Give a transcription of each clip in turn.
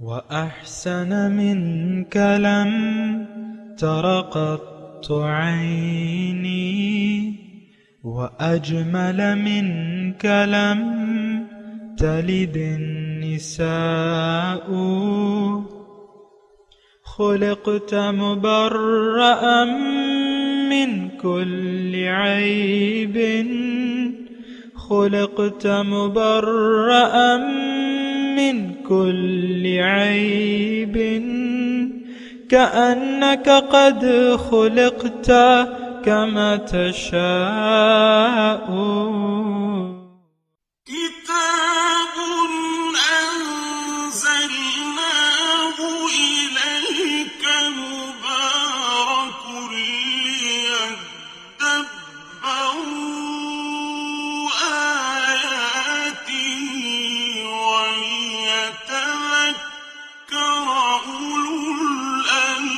وأحسن منك لم تر قط عيني وأجمل منك لم تلد النساء خلقت مبرأ من كل عيب خلقت مبرأ من كل عيب كأنك قد خلقت كما تشاء كتاب أنزلناه إليك مبارك ليدبروا آياته وليتذكر أولو الألباب.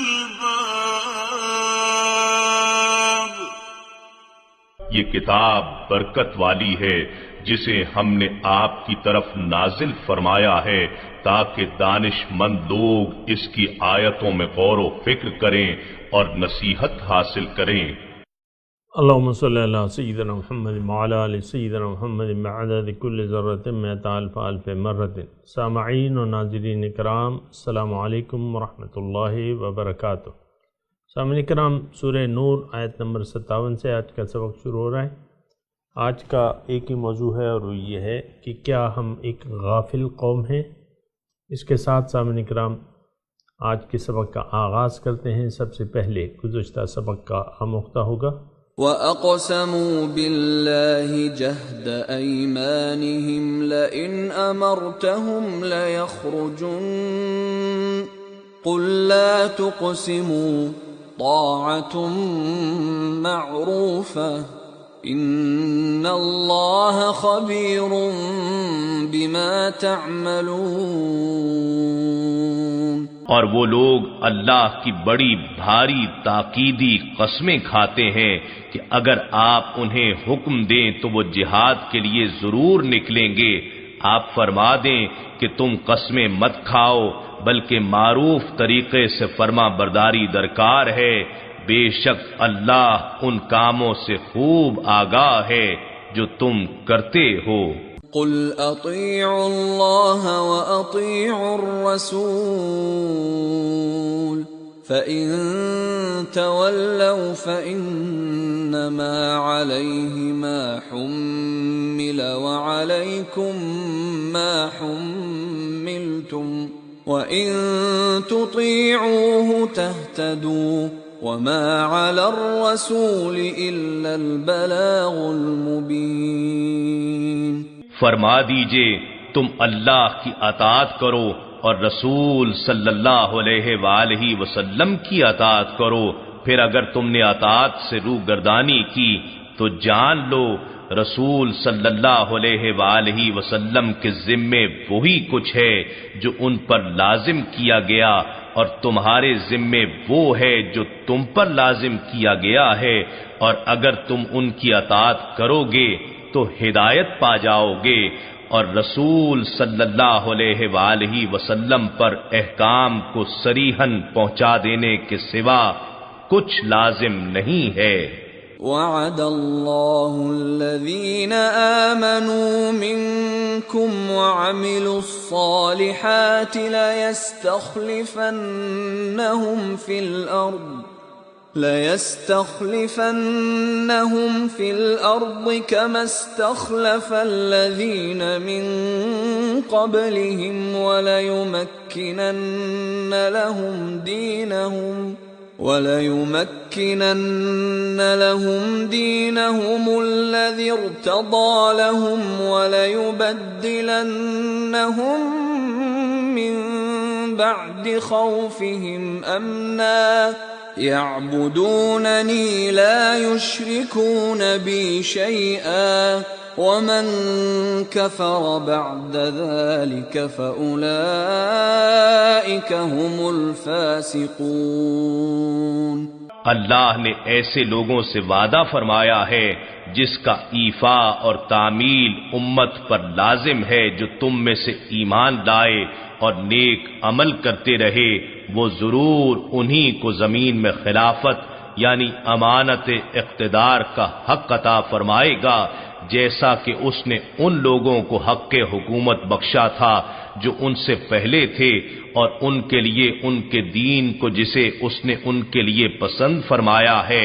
یہ کتاب برکت والی ہے جسے ہم نے آپ کی طرف نازل فرمایا ہے تاکہ دانش مند لوگ اس کی آیتوں میں غور و فکر کریں اور نصیحت حاصل کریں. اللہم صلی اللہ سیدنا محمد وعلی آل سیدنا محمد بعدد کل ذرۃ مئۃ الف الف مرۃ. سامعین و ناظرین کرام، السلام علیکم ورحمۃ اللہ وبرکاتہ. سامعین کرام، سورہ نور آیت نمبر 57 سے آج کا سبق شروع ہو رہا ہے. آج کا ایک ہی موضوع ہے اور وہ یہ ہے کہ کیا ہم ایک غافل قوم ہیں. اس کے ساتھ سامعین کرام آج کے سبق کا آغاز کرتے ہیں. سب سے پہلے گزشتہ سبق کا آموختہ ہوگا. وَأَقْسَمُوا بِاللَّهِ جَهْدَ أَيْمَانِهِمْ لَئِنْ أَمَرْتَهُمْ لَيَخْرُجُنَّ قُلْ لَا تُقْسِمُوا طَاعَةٌ مَّعْرُوفَةٌ إِنَّ اللَّهَ خَبِيرٌ بِمَا تَعْمَلُونَ. اور وہ لوگ اللہ کی بڑی بھاری تاکیدی قسمیں کھاتے ہیں کہ اگر آپ انہیں حکم دیں تو وہ جہاد کے لیے ضرور نکلیں گے. آپ فرما دیں کہ تم قسمیں مت کھاؤ بلکہ معروف طریقے سے فرما برداری درکار ہے. بے شک اللہ ان کاموں سے خوب آگاہ ہے جو تم کرتے ہو. قل اطیعوا اللہ واطیعوا الرسول فإن تولوا فإنما عليه ما حمل وعليكم ما حملتم وإن تطيعوه تهتدوا وما على الرسول إلا البلاغ المبين. فرما دیجئے تم اللہ کی اطاعت کرو اور رسول صلی اللہ علیہ وآلہ وسلم کی اطاعت کرو. پھر اگر تم نے اطاعت سے روگردانی کی تو جان لو رسول صلی اللہ علیہ وآلہ وسلم کے ذمے وہی کچھ ہے جو ان پر لازم کیا گیا اور تمہارے ذمے وہ ہے جو تم پر لازم کیا گیا ہے. اور اگر تم ان کی اطاعت کرو گے تو ہدایت پا جاؤ گے. اور رسول صلی اللہ علیہ وآلہ وسلم پر احکام کو صریحاً پہنچا دینے کے سوا کچھ لازم نہیں ہے. وعد اللہ الذین آمنوا منکم وعملوا الصالحات ليستخلفنهم في الأرض كما استخلف الذين من قبلهم وليمكنن لهم دينهم الذي ارتضى لهم وليبدلنهم من بعد خوفهم أمنا يعبدونني لا يشركون بي شيئا ومن كفر بعد ذلك فأولئك هم الفاسقون. اللہ نے ایسے لوگوں سے وعدہ فرمایا ہے جس کا ایفا اور تعمیل امت پر لازم ہے، جو تم میں سے ایمان لائے اور نیک عمل کرتے رہے، وہ ضرور انہی کو زمین میں خلافت یعنی امانت اقتدار کا حق عطا فرمائے گا، جیسا کہ اس نے ان لوگوں کو حق حکومت بخشا تھا جو ان سے پہلے تھے، اور ان کے لیے ان کے دین کو جسے اس نے ان کے لیے پسند فرمایا ہے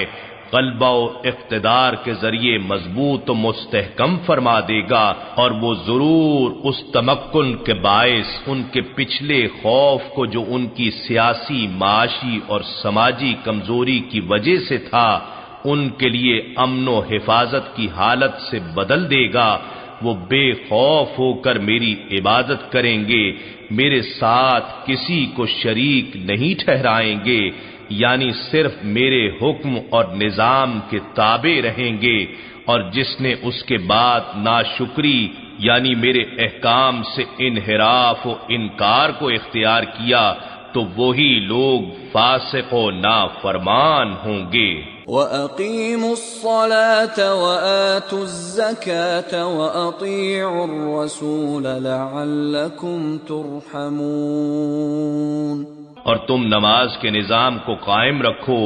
غلبہ و اقتدار کے ذریعے مضبوط و مستحکم فرما دے گا، اور وہ ضرور اس تمکن کے باعث ان کے پچھلے خوف کو جو ان کی سیاسی، معاشی اور سماجی کمزوری کی وجہ سے تھا، ان کے لیے امن و حفاظت کی حالت سے بدل دے گا۔ وہ بے خوف ہو کر میری عبادت کریں گے، میرے ساتھ کسی کو شریک نہیں ٹھہرائیں گے، یعنی صرف میرے حکم اور نظام کے تابع رہیں گے، اور جس نے اس کے بعد ناشکری یعنی میرے احکام سے انحراف و انکار کو اختیار کیا تو وہی لوگ فاسق و نافرمان ہوں گے۔ وَأَقِيمُوا الصَّلَاةَ وَآتُوا الزَّكَاةَ وَأَطِيعُوا الرَّسُولَ لَعَلَّكُمْ تُرْحَمُونَ۔ اور تم نماز کے نظام کو قائم رکھو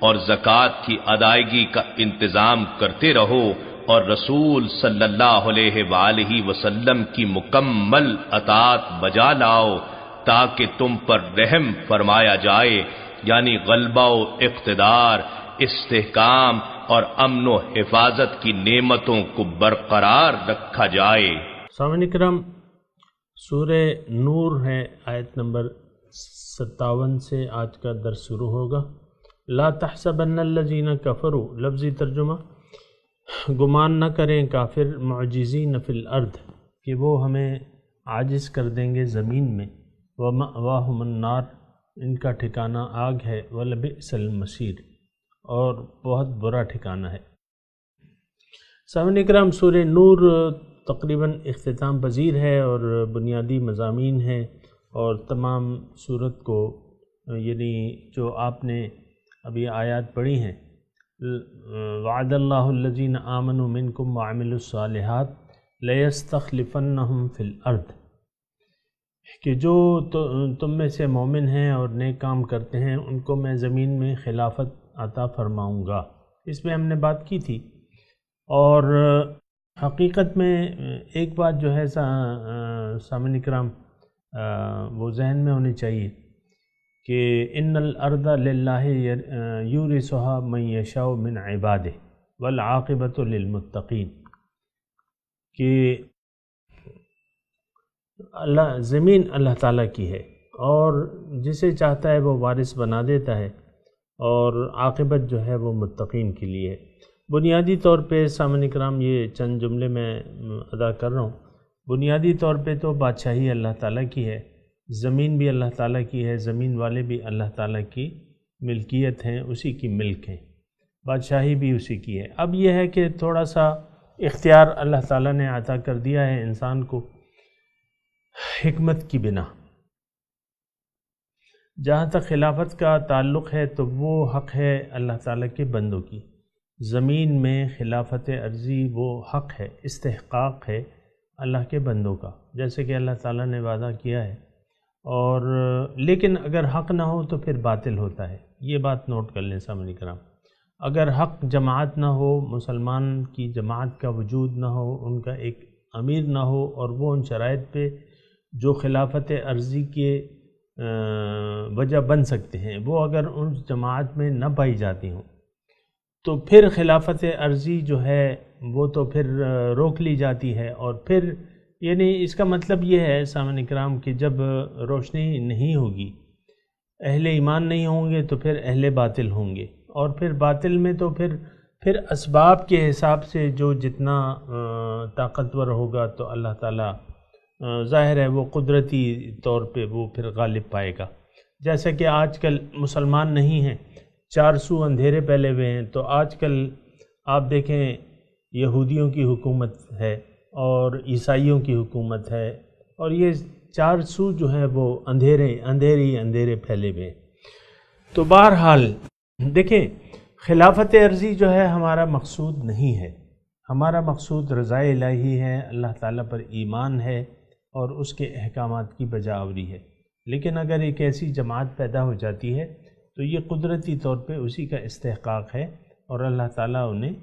اور زکوٰۃ کی ادائیگی کا انتظام کرتے رہو، اور رسول صلی اللہ علیہ وآلہ وسلم کی مکمل اطاعت بجا لاؤ تاکہ تم پر رحم فرمایا جائے، یعنی غلبہ و اقتدار، استحکام اور امن و حفاظت کی نعمتوں کو برقرار رکھا جائے۔ سامعین کرام، سورہ نور ہے، آیت نمبر 57 سے آج کا درس شروع ہوگا۔ لا تحسبن الذین کفروا، لفظی ترجمہ، گمان نہ کریں کافر معجزین فی الارض کہ وہ ہمیں عاجز کر دیں گے زمین میں، ومأواہم النار، ان کا ٹھکانہ آگ ہے، ولبئس المصیر، اور بہت برا ٹھکانہ ہے۔ سامعین اکرام، سورہ نور تقریباً اختتام پذیر ہے اور بنیادی مضامین ہیں، اور تمام سورت کو یعنی جو آپ نے ابھی آیات پڑھی ہیں، وعد اللہ الذین آمنوا منکم وعملوا الصالحات لیستخلفنہم فی الارض، کہ جو تم میں سے مومن ہیں اور نیک کام کرتے ہیں ان کو میں زمین میں خلافت عطا فرماؤں گا۔ اس میں ہم نے بات کی تھی، اور حقیقت میں ایک بات جو ہے سامعین اکرام وہ ذہن میں ہونی چاہیے کہ ان الارض للہ یورثھا من یشاء من عبادہ والعاقبۃ للمتقین، کہ زمین اللہ تعالیٰ کی ہے اور جسے چاہتا ہے وہ وارث بنا دیتا ہے، اور عاقبت جو ہے وہ متقین کے لیے ہے۔ بنیادی طور پہ سامعین کرام یہ چند جملے میں ادا کر رہا ہوں۔ بنیادی طور پہ تو بادشاہی اللہ تعالیٰ کی ہے، زمین بھی اللہ تعالیٰ کی ہے، زمین والے بھی اللہ تعالیٰ کی ملکیت ہیں، اسی کی ملک ہیں، بادشاہی بھی اسی کی ہے۔ اب یہ ہے کہ تھوڑا سا اختیار اللہ تعالیٰ نے عطا کر دیا ہے انسان کو حکمت کی بنا۔ جہاں تک خلافت کا تعلق ہے تو وہ حق ہے اللہ تعالیٰ کے بندوں کی، زمین میں خلافت عرضی وہ حق ہے، استحقاق ہے اللہ کے بندوں کا، جیسے کہ اللہ تعالیٰ نے وعدہ کیا ہے۔ اور لیکن اگر حق نہ ہو تو پھر باطل ہوتا ہے، یہ بات نوٹ کر لیں سامعین کرام۔ اگر حق جماعت نہ ہو، مسلمان کی جماعت کا وجود نہ ہو، ان کا ایک امیر نہ ہو، اور وہ ان شرائط پہ جو خلافت عرضی کے وجہ بن سکتے ہیں وہ اگر اس جماعت میں نہ پائی جاتی ہوں، تو پھر خلافت عرضی جو ہے وہ تو پھر روک لی جاتی ہے، اور پھر یعنی اس کا مطلب یہ ہے سامعین کرام کہ جب روشنی نہیں ہوگی، اہل ایمان نہیں ہوں گے تو پھر اہل باطل ہوں گے، اور پھر باطل میں تو پھر اسباب کے حساب سے جو جتنا طاقتور ہوگا تو اللہ تعالیٰ ظاہر ہے وہ قدرتی طور پہ وہ پھر غالب پائے گا۔ جیسا کہ آج کل مسلمان نہیں ہیں، 400 اندھیرے پھیلے ہوئے ہیں، تو آج کل آپ دیکھیں یہودیوں کی حکومت ہے اور عیسائیوں کی حکومت ہے، اور یہ 400 جو ہے وہ اندھیرے پھیلے ہوئے ہیں۔ تو بہرحال دیکھیں، خلافت عرضی جو ہے ہمارا مقصود نہیں ہے، ہمارا مقصود رضا الہی ہے، اللہ تعالیٰ پر ایمان ہے اور اس کے احکامات کی بجاوری ہے۔ لیکن اگر ایک ایسی جماعت پیدا ہو جاتی ہے تو یہ قدرتی طور پہ اسی کا استحقاق ہے اور اللہ تعالیٰ انہیں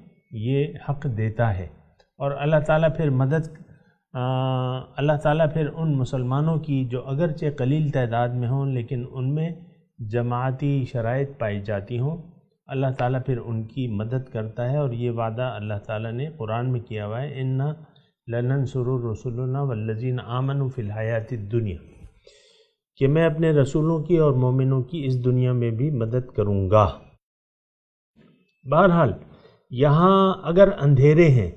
یہ حق دیتا ہے، اور اللہ تعالیٰ پھر ان مسلمانوں کی جو اگرچہ قلیل تعداد میں ہوں لیکن ان میں جماعتی شرائط پائی جاتی ہوں، اللہ تعالیٰ پھر ان کی مدد کرتا ہے، اور یہ وعدہ اللہ تعالیٰ نے قرآن میں کیا ہوا ہے، اِنَّا لَنَنْصُرُ رُسُلُنَا وَالَّذِينَ آمَنُوا فِي الْحَيَاةِ الدُّنْيَا، کہ میں اپنے رسولوں کی اور مومنوں کی اس دنیا میں بھی مدد کروں گا۔ بہرحال یہاں اگر اندھیرے ہیں،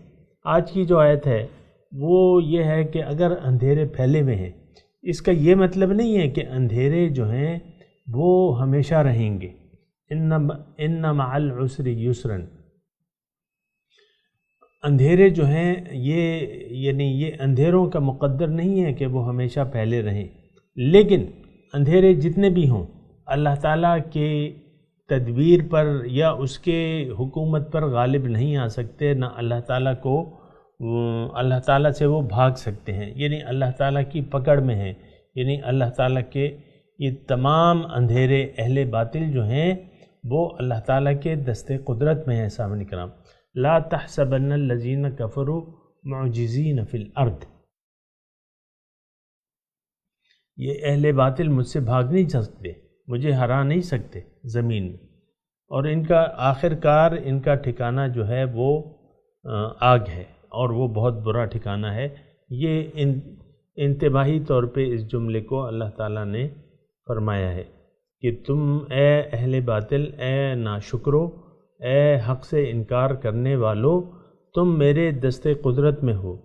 آج کی جو آیت ہے وہ یہ ہے کہ اگر اندھیرے پھیلے ہوئے ہیں، اس کا یہ مطلب نہیں ہے کہ اندھیرے جو ہیں وہ ہمیشہ رہیں گے۔ ان مع العسر یسرا، اندھیرے جو ہیں یہ اندھیروں کا مقدر نہیں ہے کہ وہ ہمیشہ پھیلے رہیں، لیکن اندھیرے جتنے بھی ہوں اللہ تعالیٰ کے تدبیر پر یا اس کے حکومت پر غالب نہیں آ سکتے، نہ اللہ تعالیٰ سے وہ بھاگ سکتے ہیں، یعنی اللہ تعالیٰ کی پکڑ میں ہیں، یعنی اللہ تعالیٰ کے یہ تمام اندھیرے اہل باطل جو ہیں وہ اللہ تعالیٰ کے دست قدرت میں ہیں۔ سامعین کرام، لا تحسبن الذین کفروا معجزین فی الارض، یہ اہل باطل مجھ سے بھاگ نہیں سکتے، مجھے ہرا نہیں سکتے زمین میں، اور ان کا آخر کار ان کا ٹھکانہ جو ہے وہ آگ ہے، اور وہ بہت برا ٹھکانہ ہے۔ یہ انتباہی طور پہ اس جملے کو اللہ تعالیٰ نے فرمایا ہے کہ تم اے اہل باطل، اے ناشکرو، اے حق سے انکار کرنے والو، تم میرے دست قدرت میں ہو،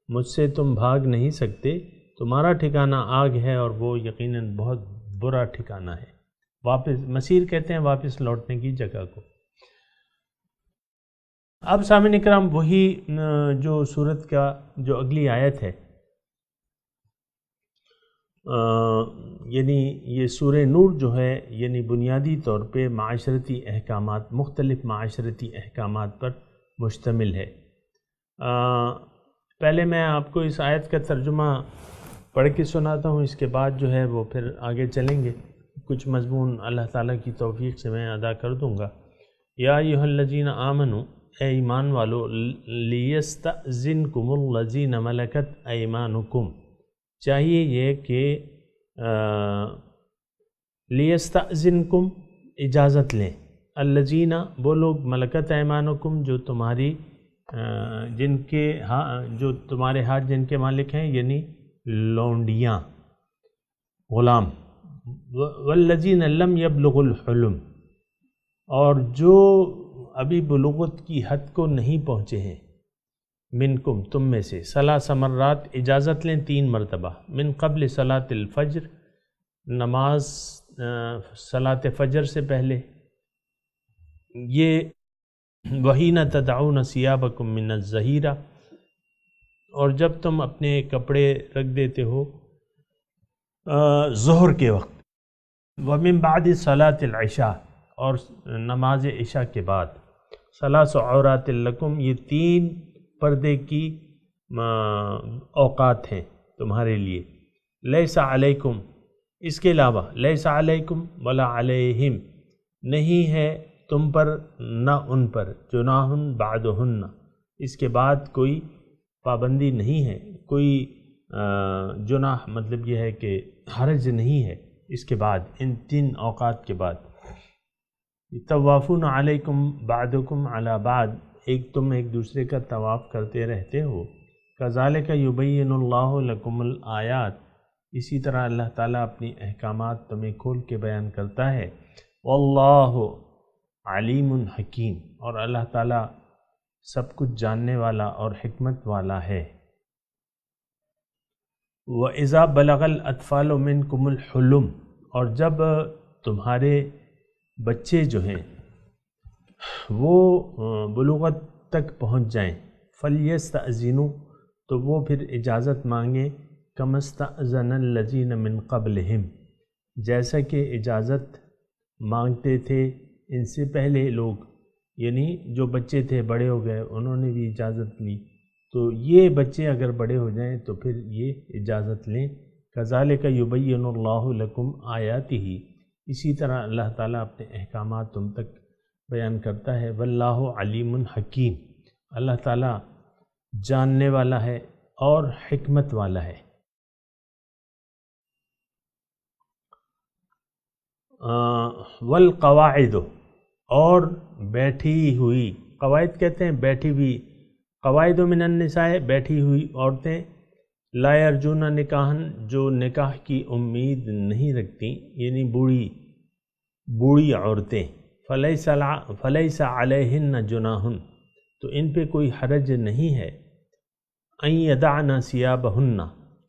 مجھ سے تم بھاگ نہیں سکتے، تمہارا ٹھکانہ آگ ہے اور وہ یقیناً بہت برا ٹھکانہ ہے۔ واپس مسیر کہتے ہیں واپس لوٹنے کی جگہ کو۔ اب سامعین اکرام وہی جو سورت کا جو اگلی آیت ہے، یعنی یہ سورہ نور جو ہے یعنی بنیادی طور پہ معاشرتی احکامات، مختلف معاشرتی احکامات پر مشتمل ہے۔ پہلے میں آپ کو اس آیت کا ترجمہ پڑھ کے سناتا ہوں، اس کے بعد جو ہے وہ پھر آگے چلیں گے، کچھ مضمون اللہ تعالیٰ کی توفیق سے میں ادا کر دوں گا۔ یا ایھا الذین آمنوا، اے ایمان والو، لیستأذنکم الذین ملکت ایمانکم، چاہیے یہ کہ لیستأذنکم اجازت لیں، الذین وہ لوگ، ملکت ایمانکم جو تمہاری جو تمہارے ہاتھ جن کے مالک ہیں، یعنی لونڈیاں، غلام، والذین لم یبلغوا الحلم، اور جو ابھی بلوغت کی حد کو نہیں پہنچے ہیں، منکم تم میں سے، ثلاث مرات اجازت لیں 3 مرتبہ، من قبل صلاۃ الفجر، نماز صلاۃ فجر سے پہلے، یہ وحین تدعون ثیابکم من الظہیرہ، اور جب تم اپنے کپڑے رکھ دیتے ہو ظہر کے وقت، ومن بعد صلاۃ العشاء، اور نماز عشاء کے بعد، ثلاث عورات لکم، یہ 3 پردے کی اوقات ہیں تمہارے لیے، لیس علیکم، اس کے علاوہ لیس علیکم ولا علیہم، نہیں ہے تم پر نہ ان پر، جناح بعدہن، اس کے بعد کوئی پابندی نہیں ہے، کوئی جناح مطلب یہ ہے کہ حرج نہیں ہے اس کے بعد، ان 3 اوقات کے بعد۔ طوافون علیکم بعدکم علی بعد، تم ایک دوسرے کا طواف کرتے رہتے ہو، کذالک یبین اللہ لکم الآیات، اسی طرح اللہ تعالیٰ اپنی احکامات تمہیں کھول کے بیان کرتا ہے، واللہ علیم حکیم، اور اللہ تعالیٰ سب کچھ جاننے والا اور حکمت والا ہے۔ وَإِذَا بَلَغَ الْأَطْفَالُ مِنْكُمُ الْحُلُمَ، اور جب تمہارے بچے جو ہیں وہ بلوغت تک پہنچ جائیں، فَلْيَسْتَأْذِنُوا، تو وہ پھر اجازت مانگیں، كَمَا اسْتَأْذَنَ الَّذِينَ مِنْ قَبْلِهِمْ، جیسا کہ اجازت مانگتے تھے ان سے پہلے لوگ، یعنی جو بچے تھے بڑے ہو گئے انہوں نے بھی اجازت لی، تو یہ بچے اگر بڑے ہو جائیں تو پھر یہ اجازت لیں۔ کذالک یبین اللہ لکم آیاتہ، اسی طرح اللہ تعالیٰ اپنے احکامات تم تک بیان کرتا ہے۔ واللہ علیم حکیم، اللہ تعالیٰ جاننے والا ہے اور حکمت والا ہے۔ والقواعد، اور بیٹھی ہوئی، قواعد کہتے ہیں بیٹھی ہوئی، قواعد من النساء بیٹھی ہوئی عورتیں، لا یرجون نکاحن جو نکاح کی امید نہیں رکھتی، یعنی بوڑھی عورتیں، فلیس علیہن جناح، تو ان پہ کوئی حرج نہیں ہے، ان یدعن ثیابہن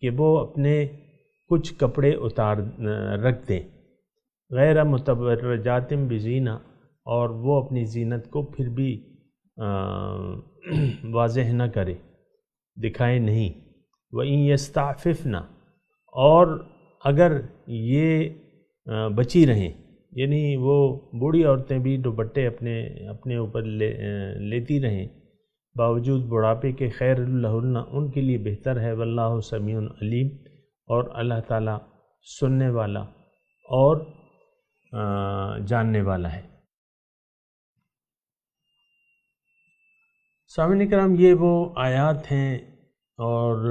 کہ وہ اپنے کچھ کپڑے رکھ دیں، غیر متبرجات بزینہ، اور وہ اپنی زینت کو پھر بھی واضح نہ کرے، دکھائے نہیں، وَإِن يَسْتَعْفِفْنَ، اور اگر یہ بچی رہیں، یعنی وہ بوڑھی عورتیں بھی دوپٹے اپنے اوپر لیتی رہیں باوجود بڑھاپے کے، خیر لہن ان کے لیے بہتر ہے، واللہ سمیع علیم، اور اللہ تعالیٰ سننے والا اور جاننے والا ہے۔ سامعین کرام، یہ وہ آیات ہیں اور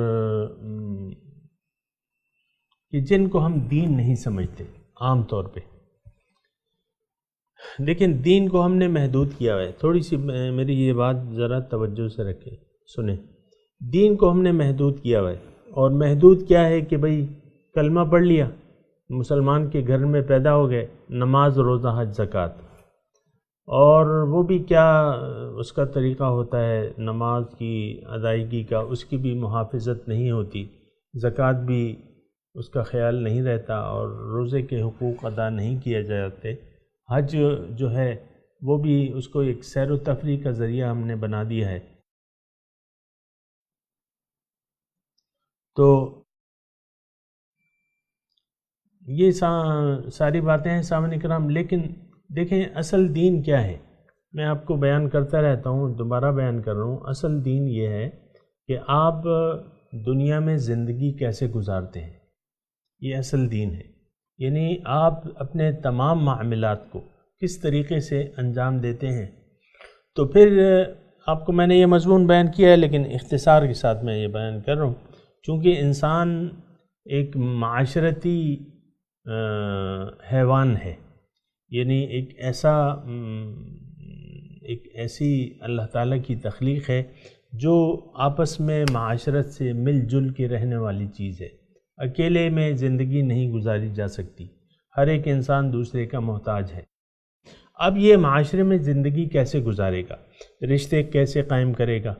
کہ جن کو ہم دین نہیں سمجھتے عام طور پہ، لیکن دین کو ہم نے محدود کیا ہے۔ تھوڑی سی میری یہ بات ذرا توجہ سے رکھیں، سنیں، دین کو ہم نے محدود کیا ہے، اور محدود کیا ہے کہ بھئی کلمہ پڑھ لیا، مسلمان کے گھر میں پیدا ہو گئے، نماز، روزہ، حج، زکوٰۃ، اور وہ بھی کیا اس کا طریقہ ہوتا ہے نماز کی ادائیگی کا، اس کی بھی محافظت نہیں ہوتی، زکوٰۃ بھی اس کا خیال نہیں رہتا، اور روزے کے حقوق ادا نہیں کیے جاتے، حج جو ہے وہ بھی اس کو ایک سیر و تفریح کا ذریعہ ہم نے بنا دیا ہے۔ تو یہ ساری باتیں ہیں سامعین کرام، لیکن دیکھیں اصل دین کیا ہے، میں آپ کو بیان کرتا رہتا ہوں، دوبارہ بیان کر رہا ہوں، اصل دین یہ ہے کہ آپ دنیا میں زندگی کیسے گزارتے ہیں، یہ اصل دین ہے، یعنی آپ اپنے تمام معاملات کو کس طریقے سے انجام دیتے ہیں۔ تو پھر آپ کو میں نے یہ مضمون بیان کیا ہے، لیکن اختصار کے ساتھ میں یہ بیان کر رہا ہوں، چونکہ انسان ایک معاشرتی حیوان ہے، یعنی ایک ایسی اللہ تعالیٰ کی تخلیق ہے جو آپس میں معاشرت سے مل جل کے رہنے والی چیز ہے، اکیلے میں زندگی نہیں گزاری جا سکتی، ہر ایک انسان دوسرے کا محتاج ہے۔ اب یہ معاشرے میں زندگی کیسے گزارے گا، رشتے کیسے قائم کرے گا،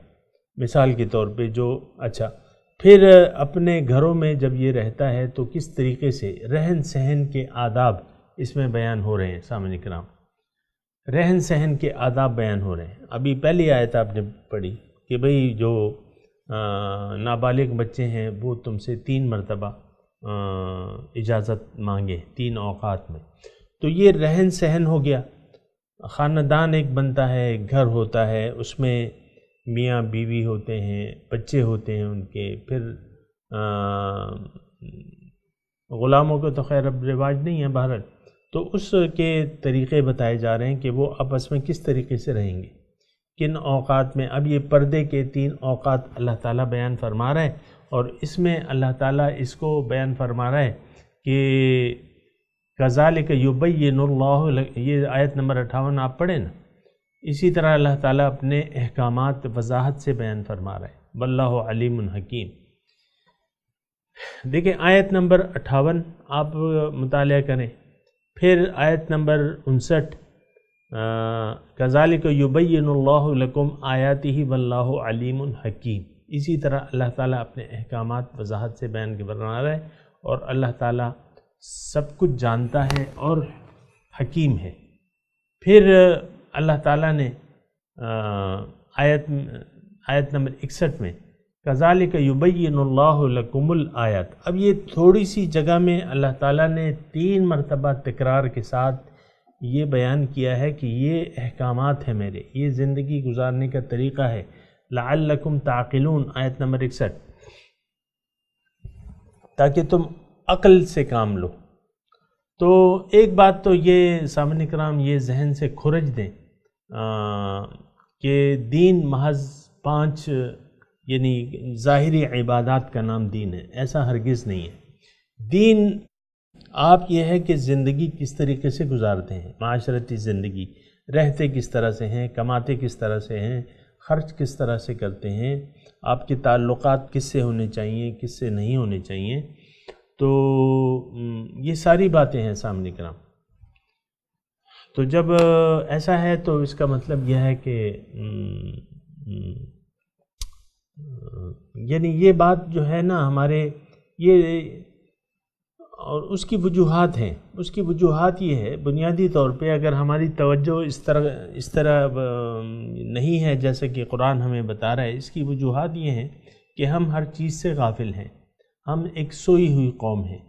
مثال کے طور پہ پھر اپنے گھروں میں جب یہ رہتا ہے تو کس طریقے سے رہن سہن کے آداب اس میں بیان ہو رہے ہیں سامعین کرام، رہن سہن کے آداب بیان ہو رہے ہیں۔ ابھی پہلی آیت آپ نے پڑھی کہ بھئی جو نابالغ بچے ہیں وہ تم سے 3 مرتبہ اجازت مانگے 3 اوقات میں، تو یہ رہن سہن ہو گیا۔ خاندان ایک بنتا ہے، ایک گھر ہوتا ہے، اس میں میاں بیوی ہوتے ہیں، بچے ہوتے ہیں ان کے، پھر غلاموں کو تو خیر اب رواج نہیں ہے بہرحال، تو اس کے طریقے بتائے جا رہے ہیں کہ وہ آپس میں کس طریقے سے رہیں گے، کن اوقات میں۔ اب یہ پردے کے 3 اوقات اللہ تعالیٰ بیان فرما رہا ہے، اور اس میں اللہ تعالیٰ اس کو بیان فرما رہا ہے کہ کذالک یبین اللہ، یہ آیت نمبر 58 آپ پڑھیں نا، اسی طرح اللہ تعالیٰ اپنے احکامات وضاحت سے بیان فرما رہا ہے، واللہ علیم حکیم۔ دیکھیں آیت نمبر 58 آپ مطالعہ کریں، پھر آیت نمبر 59 کذالک یبین اللہ لکم آیاتہ واللہ علیم حکیم، اسی طرح اللہ تعالیٰ اپنے احکامات وضاحت سے بیان فرما رہا ہے، اور اللہ تعالیٰ سب کچھ جانتا ہے اور حکیم ہے۔ پھر اللہ تعالیٰ نے آیت نمبر 61 میں کذالک یبین اللہ لکم الآیات، اب یہ تھوڑی سی جگہ میں اللہ تعالیٰ نے 3 مرتبہ تکرار کے ساتھ یہ بیان کیا ہے کہ یہ احکامات ہیں میرے، یہ زندگی گزارنے کا طریقہ ہے۔ لعلکم تعقلون، آیت نمبر 61، تاکہ تم عقل سے کام لو۔ تو ایک بات تو یہ سامعین کرام یہ ذہن سے کھرج دیں کہ دین محض 5 یعنی ظاہری عبادات کا نام دین ہے، ایسا ہرگز نہیں ہے۔ دین آپ یہ ہے کہ زندگی کس طریقے سے گزارتے ہیں، معاشرتی زندگی، رہتے کس طرح سے ہیں، کماتے کس طرح سے ہیں، خرچ کس طرح سے کرتے ہیں، آپ کے تعلقات کس سے ہونے چاہیے، کس سے نہیں ہونے چاہیے۔ تو یہ ساری باتیں ہیں سامنے کرام۔ تو جب ایسا ہے تو اس کا مطلب یہ ہے کہ یعنی یہ بات جو ہے نا ہمارے یہ، اور اس کی وجوہات ہیں، اس کی وجوہات یہ ہے بنیادی طور پہ اگر ہماری توجہ اس طرح نہیں ہے جیسے کہ قرآن ہمیں بتا رہا ہے، اس کی وجوہات یہ ہیں کہ ہم ہر چیز سے غافل ہیں، ہم ایک سوئی ہوئی قوم ہیں،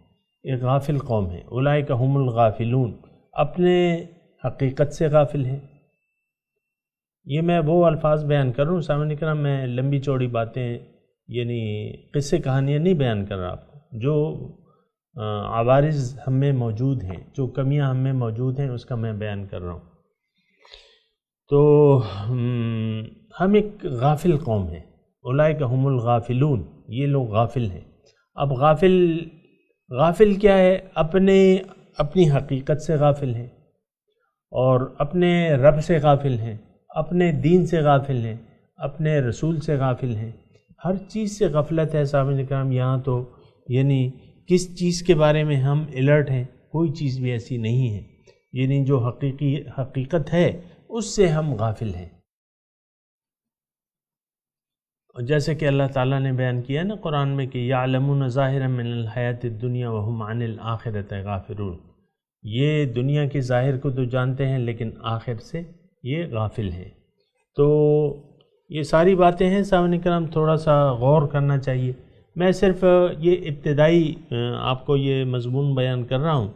ایک غافل قوم ہے۔ اولئک هم الغافلون، اپنے حقیقت سے غافل ہیں۔ یہ میں وہ الفاظ بیان کر رہا ہوں سامعین کرام، میں لمبی چوڑی باتیں یعنی قصے کہانیاں نہیں بیان کر رہا آپ کو، جو عوارض ہم میں موجود ہیں، جو کمیاں ہم میں موجود ہیں، اس کا میں بیان کر رہا ہوں۔ تو ہم ایک غافل قوم ہیں، اولئک هم الغافلون، یہ لوگ غافل ہیں۔ اب غافل کیا ہے؟ اپنی حقیقت سے غافل ہیں، اور اپنے رب سے غافل ہیں، اپنے دین سے غافل ہیں، اپنے رسول سے غافل ہیں۔ ہر چیز سے غفلت ہے سامعین کرام یہاں تو، یعنی کس چیز کے بارے میں ہم الرٹ ہیں؟ کوئی چیز بھی ایسی نہیں ہے، یعنی جو حقیقت ہے اس سے ہم غافل ہیں۔ اور جیسے کہ اللہ تعالیٰ نے بیان کیا نا قرآن میں کہ یعلمون ظاہرا من الحیات الدنیا وہم عن الآخرۃ غافلون، یہ دنیا کے ظاہر کو تو جانتے ہیں لیکن آخر سے یہ غافل ہیں۔ تو یہ ساری باتیں ہیں سامعین کرام، تھوڑا سا غور کرنا چاہیے۔ میں صرف یہ ابتدائی آپ کو یہ مضمون بیان کر رہا ہوں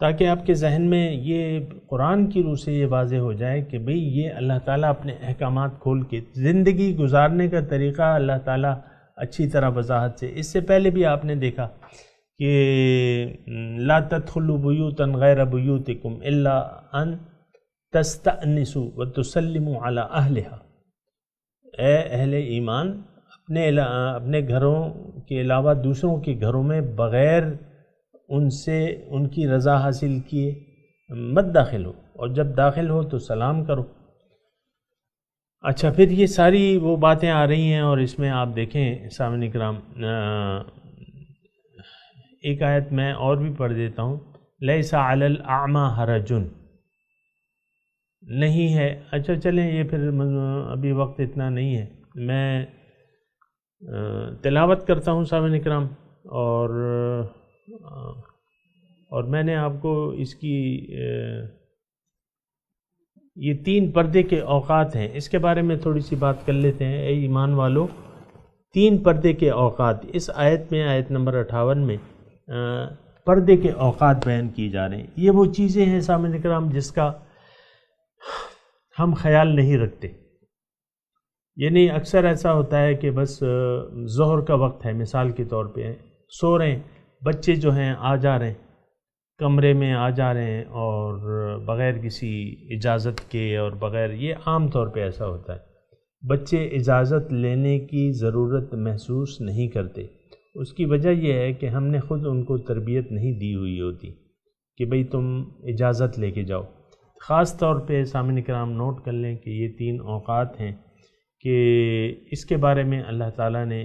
تاکہ آپ کے ذہن میں یہ قرآن کی روح سے یہ واضح ہو جائے کہ بھئی یہ اللہ تعالیٰ اپنے احکامات کھول کے زندگی گزارنے کا طریقہ اللہ تعالیٰ اچھی طرح وضاحت سے، اس سے پہلے بھی آپ نے دیکھا کہ لا تدخلوا بیوتا غیر بیوتکم الا ان تستأنسوا وتسلموا علی اہلہا، اے اہل ایمان اپنے گھروں کے علاوہ دوسروں کے گھروں میں بغیر ان سے ان کی رضا حاصل کیے مت داخل ہو، اور جب داخل ہو تو سلام کرو۔ اچھا، پھر یہ ساری وہ باتیں آ رہی ہیں، اور اس میں آپ دیکھیں سامعین کرام ایک آیت میں اور بھی پڑھ دیتا ہوں، لیس علی الاعمی حرج، نہیں ہے۔ اچھا چلیں، یہ پھر ابھی وقت اتنا نہیں ہے، میں تلاوت کرتا ہوں سامعین کرام، اور میں نے آپ کو اس کی یہ 3 پردے کے اوقات ہیں، اس کے بارے میں تھوڑی سی بات کر لیتے ہیں۔ اے ایمان والو، 3 پردے کے اوقات اس آیت میں، آیت نمبر 58 میں پردے کے اوقات بیان کیے جا رہے ہیں۔ یہ وہ چیزیں ہیں سامعین کرام جس کا ہم خیال نہیں رکھتے، یعنی اکثر ایسا ہوتا ہے کہ بس ظہر کا وقت ہے، مثال کے طور پہ سو رہے ہیں، بچے جو ہیں آ جا رہے ہیں کمرے میں، آ جا رہے ہیں اور بغیر کسی اجازت کے، اور بغیر، یہ عام طور پہ ایسا ہوتا ہے، بچے اجازت لینے کی ضرورت محسوس نہیں کرتے۔ اس کی وجہ یہ ہے کہ ہم نے خود ان کو تربیت نہیں دی ہوئی ہوتی کہ بھئی تم اجازت لے کے جاؤ۔ خاص طور پہ سامعین کرام نوٹ کر لیں کہ یہ 3 اوقات ہیں کہ اس کے بارے میں اللہ تعالیٰ نے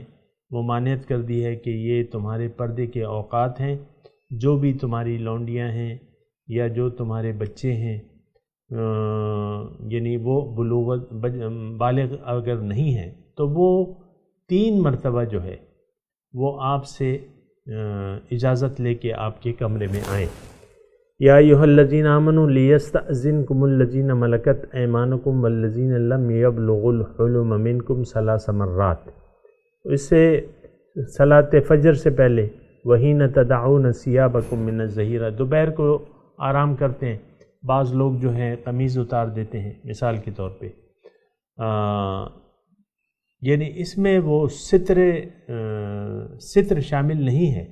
ممانعت کر دی ہے کہ یہ تمہارے پردے کے اوقات ہیں، جو بھی تمہاری لونڈیاں ہیں یا جو تمہارے بچے ہیں، یعنی وہ بالغ اگر نہیں ہیں تو وہ 3 مرتبہ جو ہے وہ آپ سے اجازت لے کے آپ کے کمرے میں آئیں۔ یا ایھا الذین آمنوا لیستأذنکم الذین ملکت ایمانکم والذین لم یبلغوا الحلم منکم 3 مرات۔ اس سے صلاۃ فجر سے پہلے وحین تدعون ثیابکم من الظہیرہ، دوپہر کو آرام کرتے ہیں، بعض لوگ جو ہیں قمیض اتار دیتے ہیں مثال کے طور پہ، یعنی اس میں وہ ستر شامل نہیں ہے،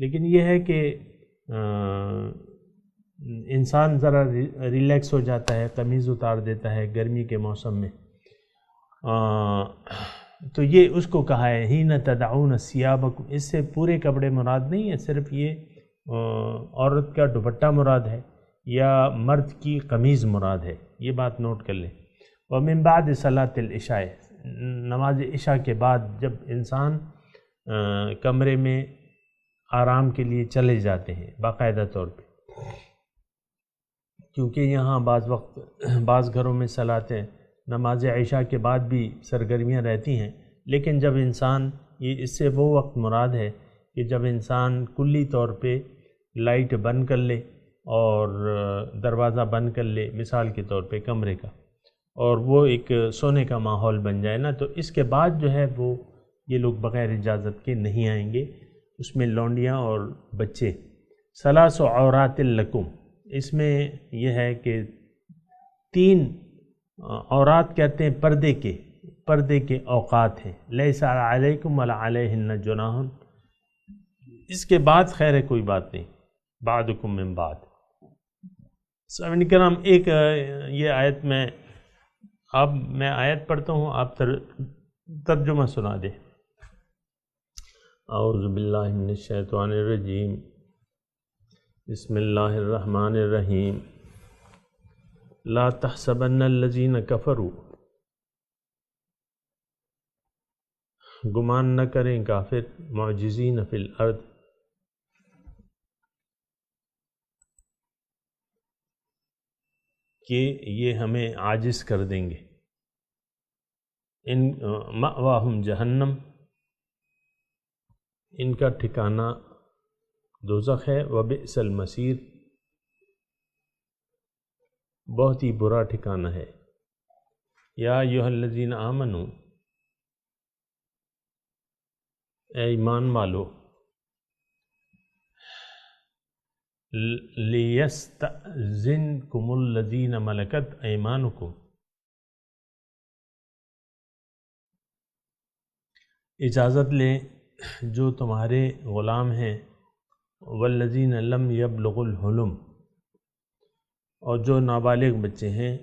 لیکن یہ ہے کہ انسان ذرا ریلیکس ہو جاتا ہے، قمیض اتار دیتا ہے گرمی کے موسم میں، تو یہ اس کو کہا ہے حین تدعون ثیابکم، اس سے پورے کپڑے مراد نہیں ہے، صرف یہ عورت کا دوپٹہ مراد ہے یا مرد کی قمیض مراد ہے، یہ بات نوٹ کر لیں۔ ومن بعد صلاۃ العشاء، نماز عشاء کے بعد جب انسان کمرے میں آرام کے لیے چلے جاتے ہیں باقاعدہ طور پہ، کیونکہ یہاں بعض گھروں میں صلاتیں نماز عشاء کے بعد بھی سرگرمیاں رہتی ہیں، لیکن جب انسان، یہ اس سے وہ وقت مراد ہے کہ جب انسان کلی طور پہ لائٹ بند کر لے اور دروازہ بند کر لے مثال کے طور پہ کمرے کا، اور وہ ایک سونے کا ماحول بن جائے نا، تو اس کے بعد جو ہے وہ یہ لوگ بغیر اجازت کے نہیں آئیں گے، اس میں لونڈیاں اور بچے۔ ثلاث عورات لکم، اس میں یہ ہے کہ 3 عورات کہتے ہیں پردے کے اوقات ہیں، لیس علیکم ولا علیہن جناح، اس کے بعد خیر ہے کوئی بات نہیں، بعدکم من بعد۔ سامعین کرام، ایک یہ آیت میں آیت پڑھتا ہوں، آپ ترجمہ سنا دیں۔ اعوذ باللہ من الشیطان الرجیم، بسم اللہ الرحمن الرحیم۔ لا تحسبن الذین کفروا، گمان نہ کریں کافر، معجزین فی الارض، کہ یہ ہمیں عاجز کر دیں گے۔ ان مأواہم جہنم، ان کا ٹھکانہ دوزخ ہے، وبئس المصیر، بہت ہی برا ٹھکانہ ہے۔ یا ایھا الذین آمنوا، اے ایمان والو، لیستأذنکم الذین ملکت ایمانکم، اجازت لیں جو تمہارے غلام ہیں، والذین لم یبلغوا الحلم، اور جو نابالغ بچے ہیں،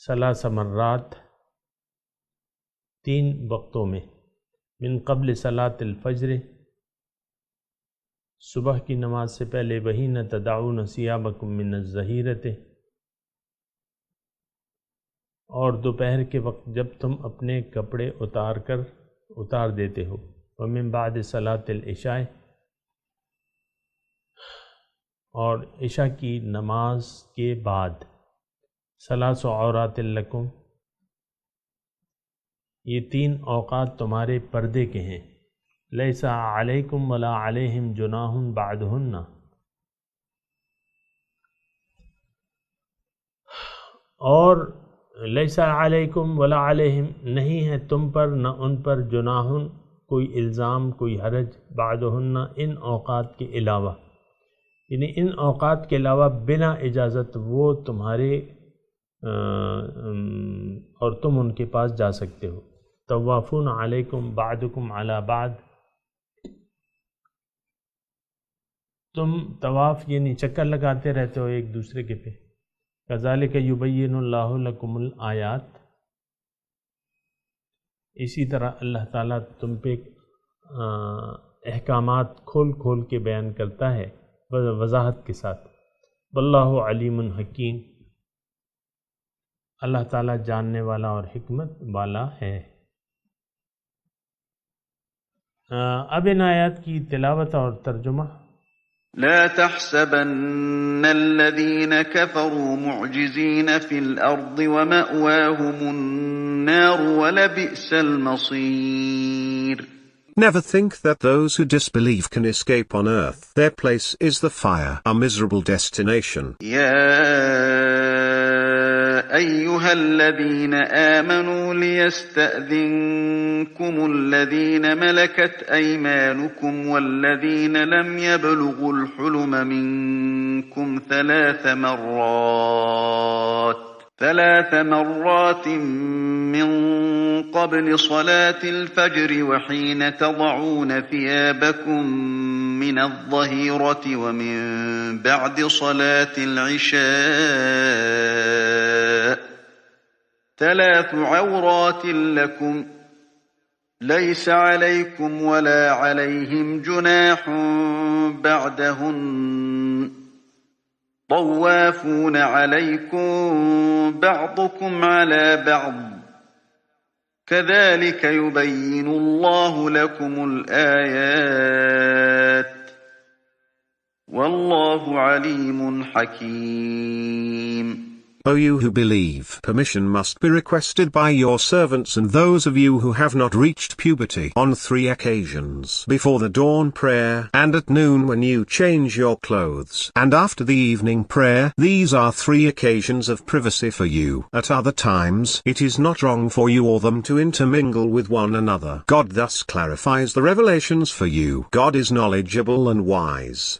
3 مرات 3 وقتوں میں، من قبل صلاۃ الفجر، صبح کی نماز سے پہلے، وحین تدعون ثیابکم من الظہیرۃ، اور دوپہر کے وقت جب تم اپنے کپڑے اتار دیتے ہو، ومن بعد صلاۃ العشاء، اور عشاء کی نماز کے بعد، ثلاث عورات لکم، یہ 3 اوقات تمہارے پردے کے ہیں، لیس علیکم ولا علیہم جناح بعدہن، اور لیس علیکم ولا علیہم، نہیں ہے تم پر نہ ان پر، جناح کوئی الزام، کوئی حرج، بعدہن ان اوقات کے علاوہ، یعنی ان اوقات کے علاوہ بنا اجازت وہ تمہارے اور تم ان کے پاس جا سکتے ہو۔ طوافون علیکم بعدکم علی بعد، تم طواف یعنی چکر لگاتے رہتے ہو ایک دوسرے کے پہ۔ کذالک یبین اللہ لکم الآیات، اسی طرح اللہ تعالیٰ تم پہ احکامات کھول کے بیان کرتا ہے وضاحت کے ساتھ۔ واللہ علیم حکیم، اللہ تعالیٰ جاننے والا اور حکمت والا ہے۔ اب ان آیات کی تلاوت اور ترجمہ۔ لا تحسبن الذين كفروا معجزين في الأرض ومأواهم النار ولبئس المصير. Never think that those who disbelieve can escape on earth. Their place is the fire, a miserable destination. يا أيها الذين آمنوا ليستأذنكم الذين ملكت أيمانكم والذين لم يبلغوا الحلم منكم ثلاث مرات من قبل صلاة الفجر وحين تضعون ثيابكم من الظهيرة ومن بعد صلاة العشاء 3 عورات لكم ليس عليكم ولا عليهم جناح بعدهن طوافون عليكم بعضكم على بعض كذلك يبين الله لكم الآيات والله عليم حكيم. O you who believe, permission must be requested by your servants and those of you who have not reached puberty on 3 occasions: before the dawn prayer, and at noon when you change your clothes, and after the evening prayer. These are 3 occasions of privacy for you. At other times it is not wrong for you or them to intermingle with one another. God thus clarifies the revelations for you. God is knowledgeable and wise.